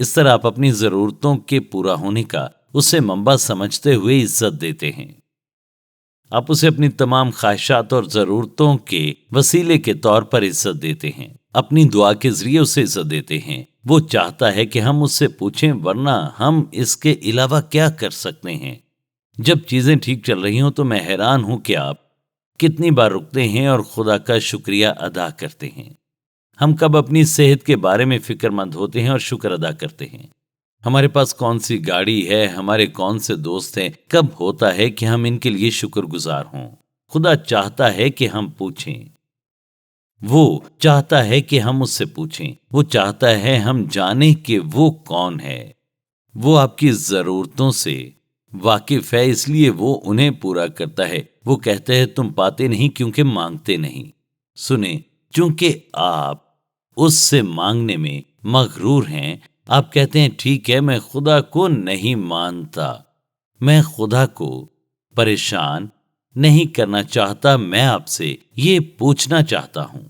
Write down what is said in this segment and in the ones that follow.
اس طرح آپ اپنی ضرورتوں کے پورا ہونے کا اسے منبع سمجھتے ہوئے عزت دیتے ہیں۔ آپ اسے اپنی تمام خواہشات اور ضرورتوں کے وسیلے کے طور پر عزت دیتے ہیں، اپنی دعا کے ذریعے اسے عزت دیتے ہیں۔ وہ چاہتا ہے کہ ہم اس سے پوچھیں، ورنہ ہم اس کے علاوہ کیا کر سکتے ہیں؟ جب چیزیں ٹھیک چل رہی ہوں تو میں حیران ہوں کہ آپ کتنی بار رکتے ہیں اور خدا کا شکریہ ادا کرتے ہیں۔ ہم کب اپنی صحت کے بارے میں فکر مند ہوتے ہیں اور شکر ادا کرتے ہیں؟ ہمارے پاس کون سی گاڑی ہے، ہمارے کون سے دوست ہیں، کب ہوتا ہے کہ ہم ان کے لیے شکر گزار ہوں؟ خدا چاہتا ہے کہ ہم پوچھیں، وہ چاہتا ہے کہ ہم اس سے پوچھیں، وہ چاہتا ہے ہم جانیں کہ وہ کون ہے۔ وہ آپ کی ضرورتوں سے واقف ہے، اس لیے وہ انہیں پورا کرتا ہے۔ وہ کہتے ہیں تم پاتے نہیں کیونکہ مانگتے نہیں۔ سنیں، چونکہ آپ اس سے مانگنے میں مغرور ہیں، آپ کہتے ہیں ٹھیک ہے، میں خدا کو نہیں مانتا، میں خدا کو پریشان نہیں کرنا چاہتا، میں آپ سے یہ پوچھنا چاہتا ہوں،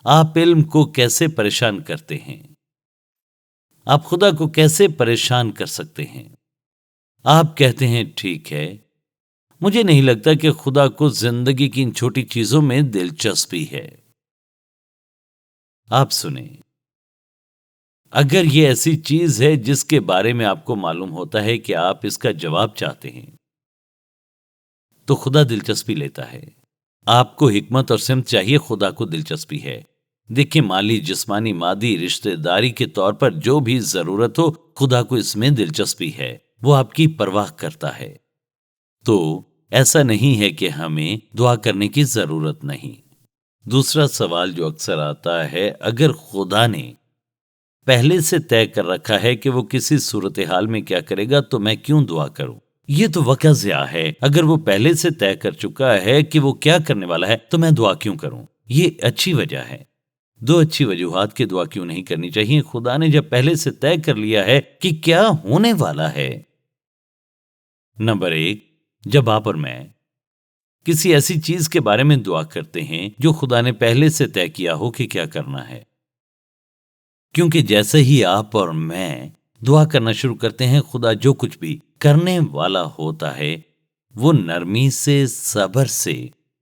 آپ علم کو کیسے پریشان کرتے ہیں؟ آپ خدا کو کیسے پریشان کر سکتے ہیں؟ آپ کہتے ہیں ٹھیک ہے، مجھے نہیں لگتا کہ خدا کو زندگی کی ان چھوٹی چیزوں میں دلچسپی ہے۔ آپ سنیں، اگر یہ ایسی چیز ہے جس کے بارے میں آپ کو معلوم ہوتا ہے کہ آپ اس کا جواب چاہتے ہیں، تو خدا دلچسپی لیتا ہے۔ آپ کو حکمت اور سمت چاہیے، خدا کو دلچسپی ہے۔ دیکھیں، مالی، جسمانی، مادی، رشتہ داری کے طور پر جو بھی ضرورت ہو، خدا کو اس میں دلچسپی ہے، وہ آپ کی پرواہ کرتا ہے۔ تو ایسا نہیں ہے کہ ہمیں دعا کرنے کی ضرورت نہیں۔ دوسرا سوال جو اکثر آتا ہے، اگر خدا نے پہلے سے طے کر رکھا ہے کہ وہ کسی صورتحال میں کیا کرے گا تو میں کیوں دعا کروں؟ یہ تو وقت ضیاع ہے۔ اگر وہ پہلے سے طے کر چکا ہے کہ وہ کیا کرنے والا ہے تو میں دعا کیوں کروں؟ یہ اچھی وجہ ہے۔ دو اچھی وجوہات کی دعا کیوں نہیں کرنی چاہیے۔ خدا نے جب پہلے سے طے کر لیا ہے کہ کیا ہونے والا ہے۔ نمبر 1، جب آپ اور میں کسی ایسی چیز کے بارے میں دعا کرتے ہیں جو خدا نے پہلے سے طے کیا ہو کہ کیا کرنا ہے، کیونکہ جیسے ہی آپ اور میں دعا کرنا شروع کرتے ہیں، خدا جو کچھ بھی کرنے والا ہوتا ہے وہ نرمی سے، صبر سے،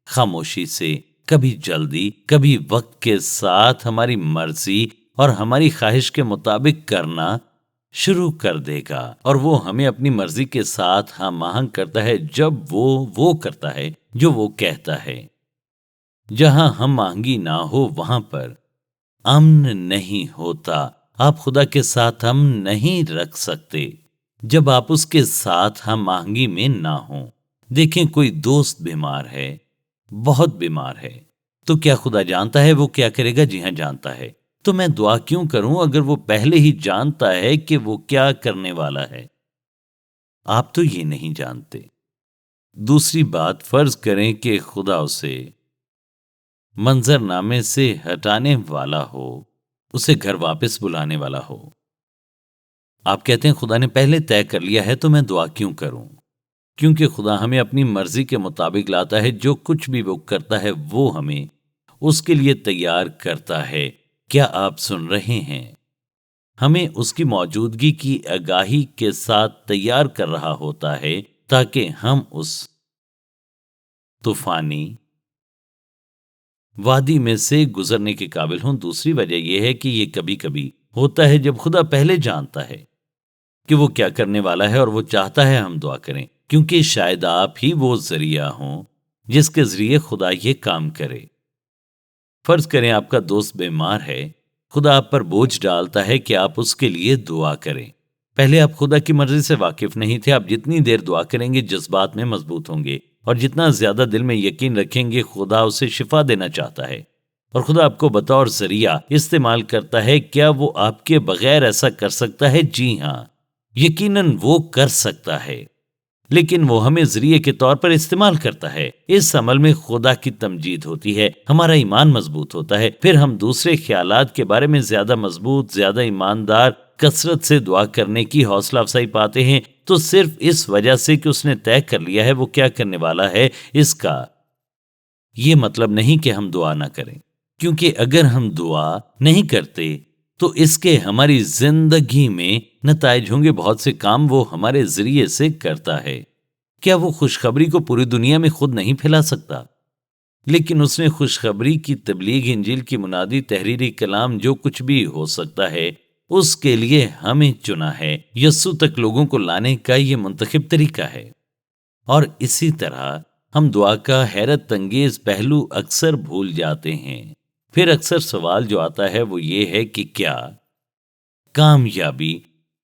خاموشی سے، کبھی جلدی، کبھی وقت کے ساتھ ہماری مرضی اور ہماری خواہش کے مطابق کرنا شروع کر دے گا، اور وہ ہمیں اپنی مرضی کے ساتھ ہم آہنگ کرتا ہے جب وہ کرتا ہے جو وہ کہتا ہے۔ جہاں ہم آہنگی نہ ہو وہاں پر امن نہیں ہوتا۔ آپ خدا کے ساتھ امن نہیں رکھ سکتے جب آپ اس کے ساتھ ہم آہنگی میں نہ ہوں۔ دیکھیں، کوئی دوست بیمار ہے، بہت بیمار ہے، تو کیا خدا جانتا ہے وہ کیا کرے گا؟ جی ہاں، جانتا ہے۔ تو میں دعا کیوں کروں اگر وہ پہلے ہی جانتا ہے کہ وہ کیا کرنے والا ہے؟ آپ تو یہ نہیں جانتے۔ دوسری بات، فرض کریں کہ خدا اسے منظر نامے سے ہٹانے والا ہو، اسے گھر واپس بلانے والا ہو۔ آپ کہتے ہیں خدا نے پہلے طے کر لیا ہے تو میں دعا کیوں کروں؟ کیونکہ خدا ہمیں اپنی مرضی کے مطابق لاتا ہے۔ جو کچھ بھی وہ کرتا ہے وہ ہمیں اس کے لیے تیار کرتا ہے۔ کیا آپ سن رہے ہیں؟ ہمیں اس کی موجودگی کی آگاہی کے ساتھ تیار کر رہا ہوتا ہے تاکہ ہم اس طوفانی وادی میں سے گزرنے کے قابل ہوں۔ دوسری وجہ یہ ہے کہ یہ کبھی کبھی ہوتا ہے جب خدا پہلے جانتا ہے کہ وہ کیا کرنے والا ہے اور وہ چاہتا ہے ہم دعا کریں، کیونکہ شاید آپ ہی وہ ذریعہ ہوں جس کے ذریعے خدا یہ کام کرے۔ فرض کریں آپ کا دوست بیمار ہے، خدا آپ پر بوجھ ڈالتا ہے کہ آپ اس کے لیے دعا کریں۔ پہلے آپ خدا کی مرضی سے واقف نہیں تھے۔ آپ جتنی دیر دعا کریں گے جذبات میں مضبوط ہوں گے، اور جتنا زیادہ دل میں یقین رکھیں گے خدا اسے شفا دینا چاہتا ہے، اور خدا آپ کو بطور ذریعہ استعمال کرتا ہے۔ کیا وہ آپ کے بغیر ایسا کر سکتا ہے؟ جی ہاں، یقیناً وہ کر سکتا ہے، لیکن وہ ہمیں ذریعے کے طور پر استعمال کرتا ہے۔ اس عمل میں خدا کی تمجید ہوتی ہے، ہمارا ایمان مضبوط ہوتا ہے، پھر ہم دوسرے خیالات کے بارے میں زیادہ مضبوط، زیادہ ایماندار، کثرت سے دعا کرنے کی حوصلہ افزائی پاتے ہیں، تو صرف اس وجہ سے کہ اس نے طے کر لیا ہے وہ کیا کرنے والا ہے۔ اس کا یہ مطلب نہیں کہ ہم دعا نہ کریں، کیونکہ اگر ہم دعا نہیں کرتے تو اس کے ہماری زندگی میں نتائج ہوں گے. بہت سے کام وہ ہمارے ذریعے سے کرتا ہے. کیا وہ خوشخبری کو پوری دنیا میں خود نہیں پھیلا سکتا؟ لیکن اس نے خوشخبری کی تبلیغ، انجیل کی منادی، تحریری کلام، جو کچھ بھی ہو سکتا ہے، اس کے لیے ہمیں چنا ہے. یسوع تک لوگوں کو لانے کا یہ منتخب طریقہ ہے. اور اسی طرح ہم دعا کا حیرت انگیز پہلو اکثر بھول جاتے ہیں. پھر اکثر سوال جو آتا ہے وہ یہ ہے کہ کیا کامیابی،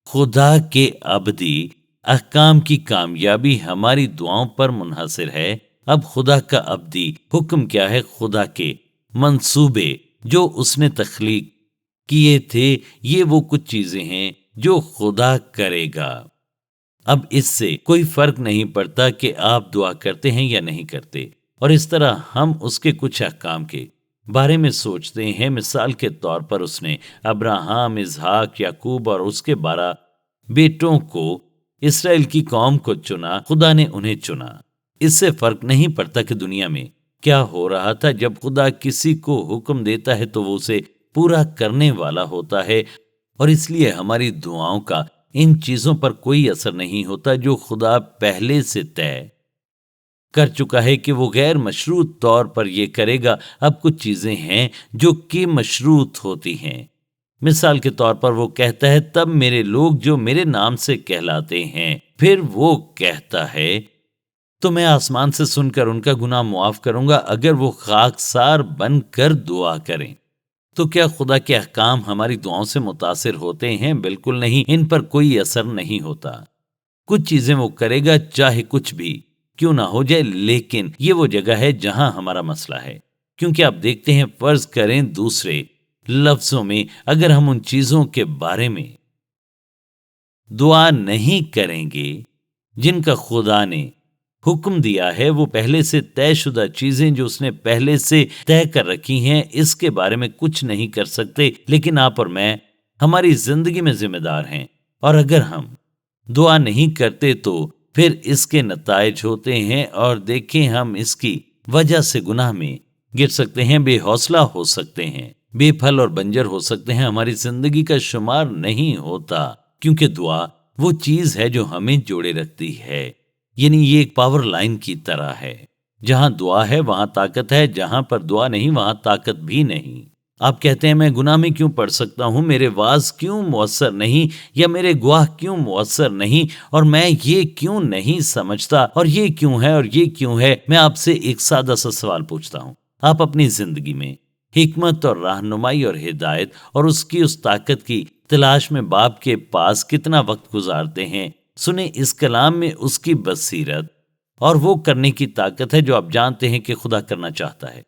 خدا کے ابدی احکام کی کامیابی ہماری دعاؤں پر منحصر ہے؟ اب خدا کا ابدی حکم کیا ہے؟ خدا کے منصوبے جو اس نے تخلیق کیے تھے، یہ وہ کچھ چیزیں ہیں جو خدا کرے گا. اب اس سے کوئی فرق نہیں پڑتا کہ آپ دعا کرتے ہیں یا نہیں کرتے. اور اس طرح ہم اس کے کچھ احکام کے بارے میں سوچتے ہیں. مثال کے طور پر اس نے ابراہیم، اسحاق، یعقوب اور اس کے 12 بیٹوں کو، اسرائیل کی قوم کو چنا. خدا نے انہیں چنا. اس سے فرق نہیں پڑتا کہ دنیا میں کیا ہو رہا تھا. جب خدا کسی کو حکم دیتا ہے تو وہ اسے پورا کرنے والا ہوتا ہے. اور اس لیے ہماری دعاؤں کا ان چیزوں پر کوئی اثر نہیں ہوتا جو خدا پہلے سے طے کر چکا ہے کہ وہ غیر مشروط طور پر یہ کرے گا. اب کچھ چیزیں ہیں جو کہ مشروط ہوتی ہیں. مثال کے طور پر وہ کہتا ہے تب میرے لوگ جو میرے نام سے کہلاتے ہیں. پھر وہ کہتا ہے تو میں آسمان سے سن کر ان کا گناہ معاف کروں گا اگر وہ خاکسار بن کر دعا کریں. تو کیا خدا کے احکام ہماری دعاؤں سے متاثر ہوتے ہیں؟ بالکل نہیں. ان پر کوئی اثر نہیں ہوتا. کچھ چیزیں وہ کرے گا چاہے کچھ بھی کیوں نہ ہو جائے. لیکن یہ وہ جگہ ہے جہاں ہمارا مسئلہ ہے. کیونکہ آپ دیکھتے ہیں، فرض کریں دوسرے لفظوں میں اگر ہم ان چیزوں کے بارے میں دعا نہیں کریں گے جن کا خدا نے حکم دیا ہے، وہ پہلے سے طے شدہ چیزیں جو اس نے پہلے سے طے کر رکھی ہیں، اس کے بارے میں کچھ نہیں کر سکتے. لیکن آپ اور میں ہماری زندگی میں ذمہ دار ہیں. اور اگر ہم دعا نہیں کرتے تو پھر اس کے نتائج ہوتے ہیں. اور دیکھیں، ہم اس کی وجہ سے گناہ میں گر سکتے ہیں، بے حوصلہ ہو سکتے ہیں، بے پھل اور بنجر ہو سکتے ہیں. ہماری زندگی کا شمار نہیں ہوتا، کیونکہ دعا وہ چیز ہے جو ہمیں جوڑے رکھتی ہے. یعنی یہ ایک پاور لائن کی طرح ہے. جہاں دعا ہے وہاں طاقت ہے، جہاں پر دعا نہیں وہاں طاقت بھی نہیں. آپ کہتے ہیں میں گناہ میں کیوں پڑ سکتا ہوں، میرے واعظ کیوں مؤثر نہیں، یا میرے گواہ کیوں مؤثر نہیں، اور میں یہ کیوں نہیں سمجھتا، اور یہ کیوں ہے، اور یہ کیوں ہے. میں آپ سے ایک سادہ سا سوال پوچھتا ہوں. آپ اپنی زندگی میں حکمت اور رہنمائی اور ہدایت اور اس کی اس طاقت کی تلاش میں باپ کے پاس کتنا وقت گزارتے ہیں؟ سنیں، اس کلام میں اس کی بصیرت اور وہ کرنے کی طاقت ہے جو آپ جانتے ہیں کہ خدا کرنا چاہتا ہے.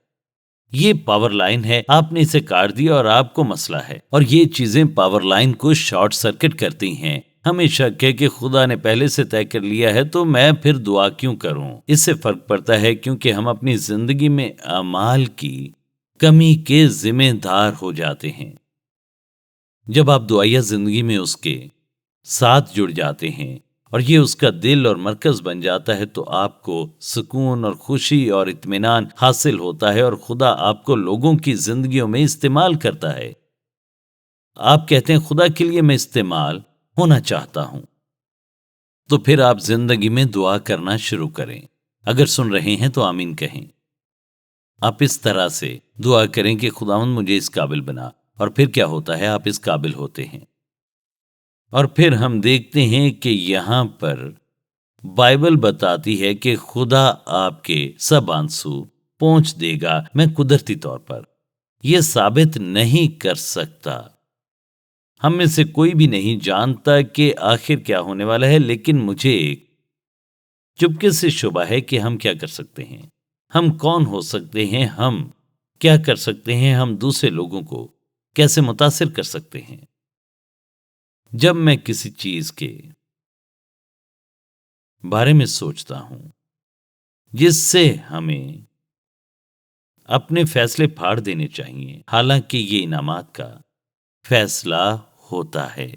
یہ پاور لائن ہے، آپ نے اسے کاٹ دیا اور آپ کو مسئلہ ہے. اور یہ چیزیں پاور لائن کو شارٹ سرکٹ کرتی ہیں. ہمیں شک ہے کہ خدا نے پہلے سے طے کر لیا ہے تو میں پھر دعا کیوں کروں. اس سے فرق پڑتا ہے کیونکہ ہم اپنی زندگی میں اعمال کی کمی کے ذمہ دار ہو جاتے ہیں. جب آپ دعائیا زندگی میں اس کے ساتھ جڑ جاتے ہیں اور یہ اس کا دل اور مرکز بن جاتا ہے تو آپ کو سکون اور خوشی اور اطمینان حاصل ہوتا ہے، اور خدا آپ کو لوگوں کی زندگیوں میں استعمال کرتا ہے. آپ کہتے ہیں خدا کے لیے میں استعمال ہونا چاہتا ہوں، تو پھر آپ زندگی میں دعا کرنا شروع کریں. اگر سن رہے ہیں تو آمین کہیں. آپ اس طرح سے دعا کریں کہ خداوند مجھے اس قابل بنا، اور پھر کیا ہوتا ہے؟ آپ اس قابل ہوتے ہیں. اور پھر ہم دیکھتے ہیں کہ یہاں پر بائبل بتاتی ہے کہ خدا آپ کے سب آنسو پہنچ دے گا. میں قدرتی طور پر یہ ثابت نہیں کر سکتا. ہم میں سے کوئی بھی نہیں جانتا کہ آخر کیا ہونے والا ہے، لیکن مجھے ایک چپکے سے شبہ ہے کہ ہم کیا کر سکتے ہیں، ہم کون ہو سکتے ہیں، ہم کیا کر سکتے ہیں، ہم دوسرے لوگوں کو کیسے متاثر کر سکتے ہیں. جب میں کسی چیز کے بارے میں سوچتا ہوں جس سے ہمیں اپنے فیصلے پھاڑ دینے چاہیے، حالانکہ یہ انعامات کا فیصلہ ہوتا ہے،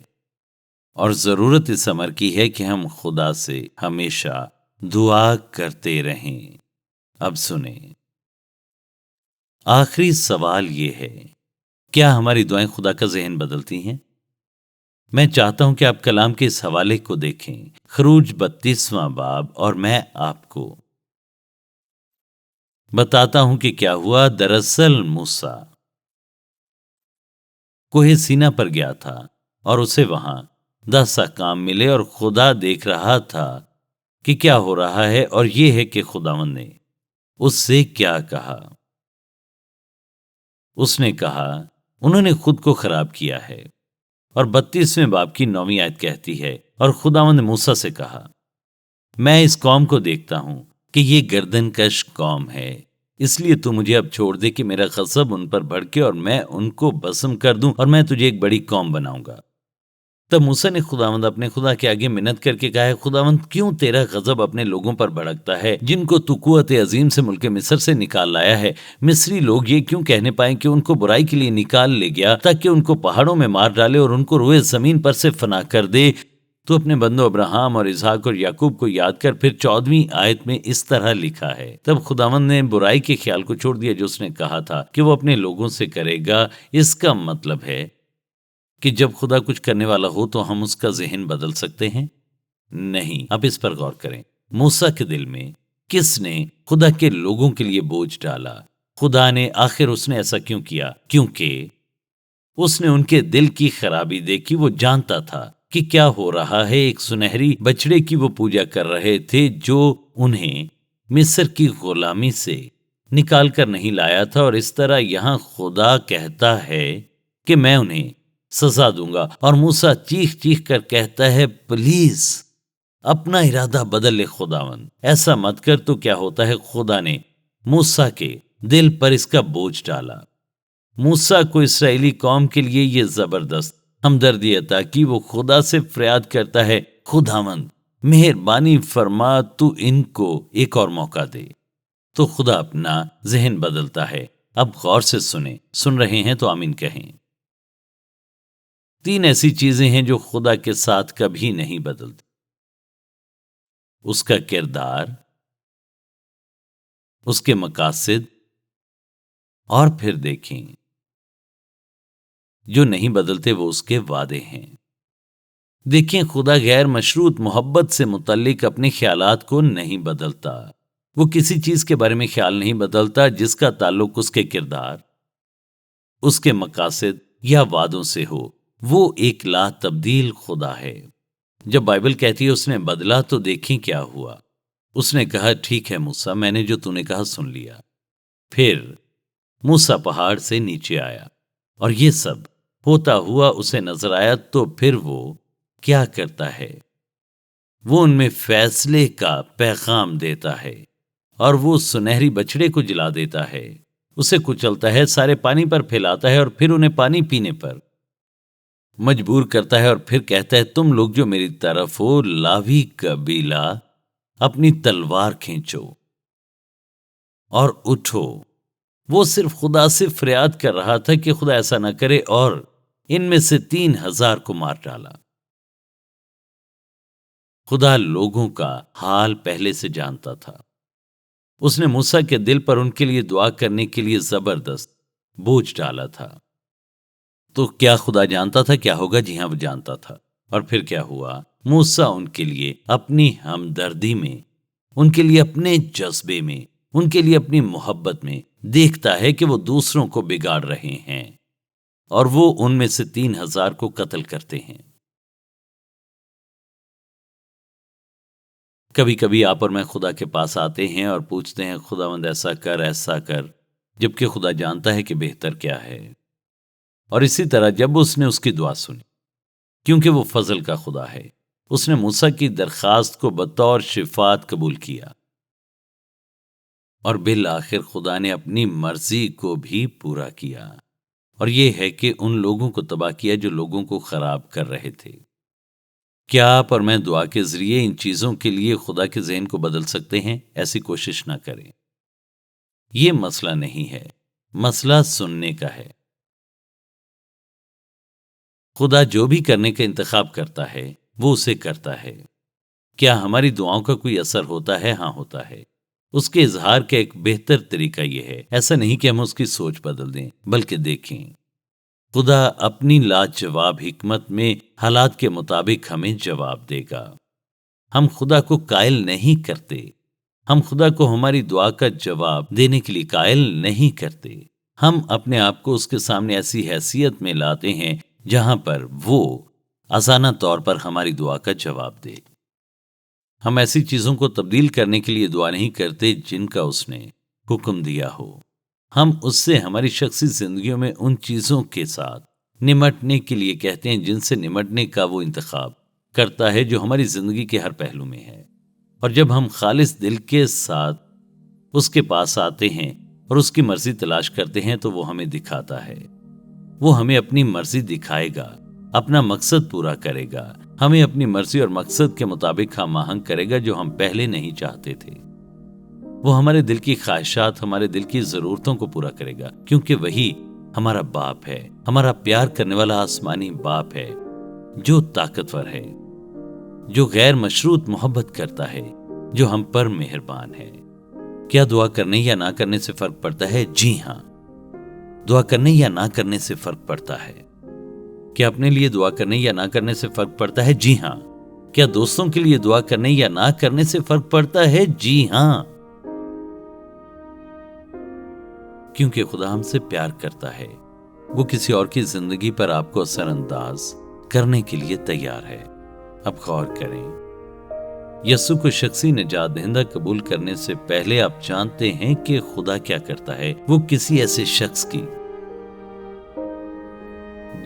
اور ضرورت اس امر کی ہے کہ ہم خدا سے ہمیشہ دعا کرتے رہیں. اب سنیں، آخری سوال یہ ہے کیا ہماری دعائیں خدا کا ذہن بدلتی ہیں؟ میں چاہتا ہوں کہ آپ کلام کے اس حوالے کو دیکھیں، خروج 32واں باب، اور میں آپ کو بتاتا ہوں کہ کیا ہوا۔ دراصل موسیٰ کوہ سینا پر گیا تھا اور اسے وہاں 10 احکام ملے، اور خدا دیکھ رہا تھا کہ کیا ہو رہا ہے، اور یہ ہے کہ خداوند نے اس سے کیا کہا۔ اس نے کہا انہوں نے خود کو خراب کیا ہے، اور 32ویں باب کی 9ویں آیت کہتی ہے، اور خداوند نے موسیٰ سے کہا میں اس قوم کو دیکھتا ہوں کہ یہ گردن کش قوم ہے، اس لیے تو مجھے اب چھوڑ دے کہ میرا غضب ان پر بھڑکے اور میں ان کو بھسم کر دوں، اور میں تجھے ایک بڑی قوم بناؤں گا۔ تب موسیٰ نے اپنے خدا کے آگے منت کر کے کہا ہے، خداوند کیوں تیرا غضب اپنے لوگوں پر بھڑکتا ہے جن کو تو قوت عظیم سے ملک مصر سے نکال لایا ہے؟ مصری لوگ یہ کیوں کہنے پائیں کہ ان کو برائی کے لیے نکال لے گیا تاکہ ان کو پہاڑوں میں مار ڈالے اور ان کو روئے زمین پر سے فنا کر دے؟ تو اپنے بندوں ابراہیم اور اسحاق اور یعقوب کو یاد کر۔ پھر 14ویں آیت میں اس طرح لکھا ہے، تب خداوند نے برائی کے خیال کو چھوڑ دیا جو اس نے کہا تھا کہ وہ اپنے لوگوں سے کرے گا۔ اس کا مطلب ہے کہ جب خدا کچھ کرنے والا ہو تو ہم اس کا ذہن بدل سکتے ہیں؟ نہیں۔ اب اس پر غور کریں، موسیٰ کے دل میں کس نے خدا کے لوگوں کے لیے بوجھ ڈالا؟ خدا نے۔ آخر اس نے ایسا کیوں کیا؟ کیونکہ اس نے ان کے دل کی خرابی دیکھی۔ وہ جانتا تھا کہ کیا ہو رہا ہے۔ ایک سنہری بچڑے کی وہ پوجا کر رہے تھے جو انہیں مصر کی غلامی سے نکال کر نہیں لایا تھا، اور اس طرح یہاں خدا کہتا ہے کہ میں انہیں سزا دوں گا، اور موسیٰ چیخ چیخ کر کہتا ہے پلیز اپنا ارادہ بدل لے خداوند، ایسا مت کر۔ تو کیا ہوتا ہے؟ خدا نے موسیٰ کے دل پر اس کا بوجھ ڈالا۔ موسیٰ کو اسرائیلی قوم کے لیے یہ زبردست ہمدردی عطا کی۔ وہ خدا سے فریاد کرتا ہے، خداوند مہربانی فرما، تو ان کو ایک اور موقع دے۔ تو خدا اپنا ذہن بدلتا ہے۔ اب غور سے سنیں، سن رہے ہیں تو آمین کہیں۔ 3 ایسی چیزیں ہیں جو خدا کے ساتھ کبھی نہیں بدلتی: اس کا کردار، اس کے مقاصد، اور پھر دیکھیں جو نہیں بدلتے وہ اس کے وعدے ہیں۔ دیکھیں، خدا غیر مشروط محبت سے متعلق اپنے خیالات کو نہیں بدلتا۔ وہ کسی چیز کے بارے میں خیال نہیں بدلتا جس کا تعلق اس کے کردار، اس کے مقاصد یا وعدوں سے ہو۔ وہ ایک لا تبدیل خدا ہے۔ جب بائبل کہتی ہے اس نے بدلا، تو دیکھیں کیا ہوا۔ اس نے کہا ٹھیک ہے موسیٰ، میں نے جو تو نے کہا سن لیا۔ پھر موسیٰ پہاڑ سے نیچے آیا اور یہ سب ہوتا ہوا اسے نظر آیا۔ تو پھر وہ کیا کرتا ہے؟ وہ ان میں فیصلے کا پیغام دیتا ہے، اور وہ سنہری بچڑے کو جلا دیتا ہے، اسے کچلتا ہے، سارے پانی پر پھیلاتا ہے، اور پھر انہیں پانی پینے پر مجبور کرتا ہے، اور پھر کہتا ہے تم لوگ جو میری طرف ہو، لاوی قبیلہ، اپنی تلوار کھینچو اور اٹھو۔ وہ صرف خدا سے فریاد کر رہا تھا کہ خدا ایسا نہ کرے، اور ان میں سے 3000 کو مار ڈالا۔ خدا لوگوں کا حال پہلے سے جانتا تھا۔ اس نے موسیٰ کے دل پر ان کے لیے دعا کرنے کے لیے زبردست بوجھ ڈالا تھا۔ تو کیا خدا جانتا تھا کیا ہوگا؟ جی ہاں، وہ جانتا تھا۔ اور پھر کیا ہوا؟ موسیٰ ان کے لیے اپنی ہمدردی میں، ان کے لیے اپنے جذبے میں، ان کے لیے اپنی محبت میں دیکھتا ہے کہ وہ دوسروں کو بگاڑ رہے ہیں، اور وہ ان میں سے 3000 کو قتل کرتے ہیں۔ کبھی کبھی آپ اور میں خدا کے پاس آتے ہیں اور پوچھتے ہیں خداوند ایسا کر، ایسا کر، جبکہ خدا جانتا ہے کہ بہتر کیا ہے۔ اور اسی طرح جب اس نے اس کی دعا سنی، کیونکہ وہ فضل کا خدا ہے، اس نے موسیٰ کی درخواست کو بطور شفاعت قبول کیا، اور بالآخر خدا نے اپنی مرضی کو بھی پورا کیا، اور یہ ہے کہ ان لوگوں کو تباہ کیا جو لوگوں کو خراب کر رہے تھے۔ کیا آپ اور میں دعا کے ذریعے ان چیزوں کے لیے خدا کے ذہن کو بدل سکتے ہیں؟ ایسی کوشش نہ کریں۔ یہ مسئلہ نہیں ہے، مسئلہ سننے کا ہے۔ خدا جو بھی کرنے کا انتخاب کرتا ہے وہ اسے کرتا ہے۔ کیا ہماری دعاؤں کا کوئی اثر ہوتا ہے؟ ہاں ہوتا ہے۔ اس کے اظہار کا ایک بہتر طریقہ یہ ہے، ایسا نہیں کہ ہم اس کی سوچ بدل دیں، بلکہ دیکھیں خدا اپنی لاجواب حکمت میں حالات کے مطابق ہمیں جواب دے گا۔ ہم خدا کو قائل نہیں کرتے، ہم خدا کو ہماری دعا کا جواب دینے کے لیے قائل نہیں کرتے۔ ہم اپنے آپ کو اس کے سامنے ایسی حیثیت میں لاتے ہیں جہاں پر وہ آسانہ طور پر ہماری دعا کا جواب دے۔ ہم ایسی چیزوں کو تبدیل کرنے کے لیے دعا نہیں کرتے جن کا اس نے حکم دیا ہو۔ ہم اس سے ہماری شخصی زندگیوں میں ان چیزوں کے ساتھ نمٹنے کے لیے کہتے ہیں جن سے نمٹنے کا وہ انتخاب کرتا ہے جو ہماری زندگی کے ہر پہلو میں ہے۔ اور جب ہم خالص دل کے ساتھ اس کے پاس آتے ہیں اور اس کی مرضی تلاش کرتے ہیں تو وہ ہمیں دکھاتا ہے، وہ ہمیں اپنی مرضی دکھائے گا، اپنا مقصد پورا کرے گا، ہمیں اپنی مرضی اور مقصد کے مطابق ہم آہنگ کرے گا جو ہم پہلے نہیں چاہتے تھے۔ وہ ہمارے دل کی خواہشات، ہمارے دل کی ضرورتوں کو پورا کرے گا، کیونکہ وہی ہمارا باپ ہے، ہمارا پیار کرنے والا آسمانی باپ ہے جو طاقتور ہے، جو غیر مشروط محبت کرتا ہے، جو ہم پر مہربان ہے۔ کیا دعا کرنے یا نہ کرنے سے فرق پڑتا ہے؟ جی ہاں، دعا کرنے یا نہ کرنے سے فرق پڑتا ہے۔ کیا اپنے لیے دعا کرنے یا نہ کرنے سے فرق پڑتا ہے؟ جی ہاں۔ کیا دوستوں کے لیے دعا کرنے یا نہ کرنے سے فرق پڑتا ہے؟ جی ہاں، کیونکہ خدا ہم سے پیار کرتا ہے، وہ کسی اور کی زندگی پر آپ کو اثر انداز کرنے کے لیے تیار ہے۔ اب غور کریں، یسوع کو شخصی نجات دہندہ قبول کرنے سے پہلے آپ جانتے ہیں کہ خدا کیا کرتا ہے۔ وہ کسی ایسے شخص کی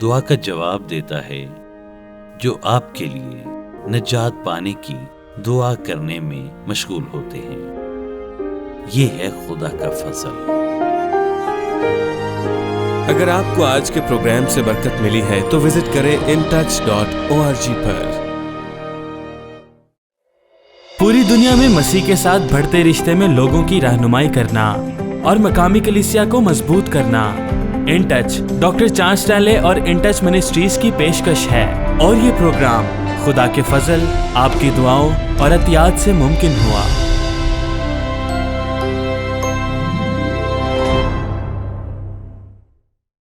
دعا کا جواب دیتا ہے جو آپ کے لیے نجات پانے کی دعا کرنے میں مشغول ہوتے ہیں۔ یہ ہے خدا کا فضل۔ اگر آپ کو آج کے پروگرام سے برکت ملی ہے تو وزٹ کریں intouch.org پر۔ پوری دنیا میں مسیح کے ساتھ بڑھتے رشتے میں لوگوں کی رہنمائی کرنا اور مقامی کلیسیا کو مضبوط کرنا in touch doctor Charles Stanley اور ان ٹچ منسٹریز کی پیشکش ہے، اور یہ پروگرام خدا کے فضل، آپ کی دعاؤں اور عطیات سے ممکن ہوا۔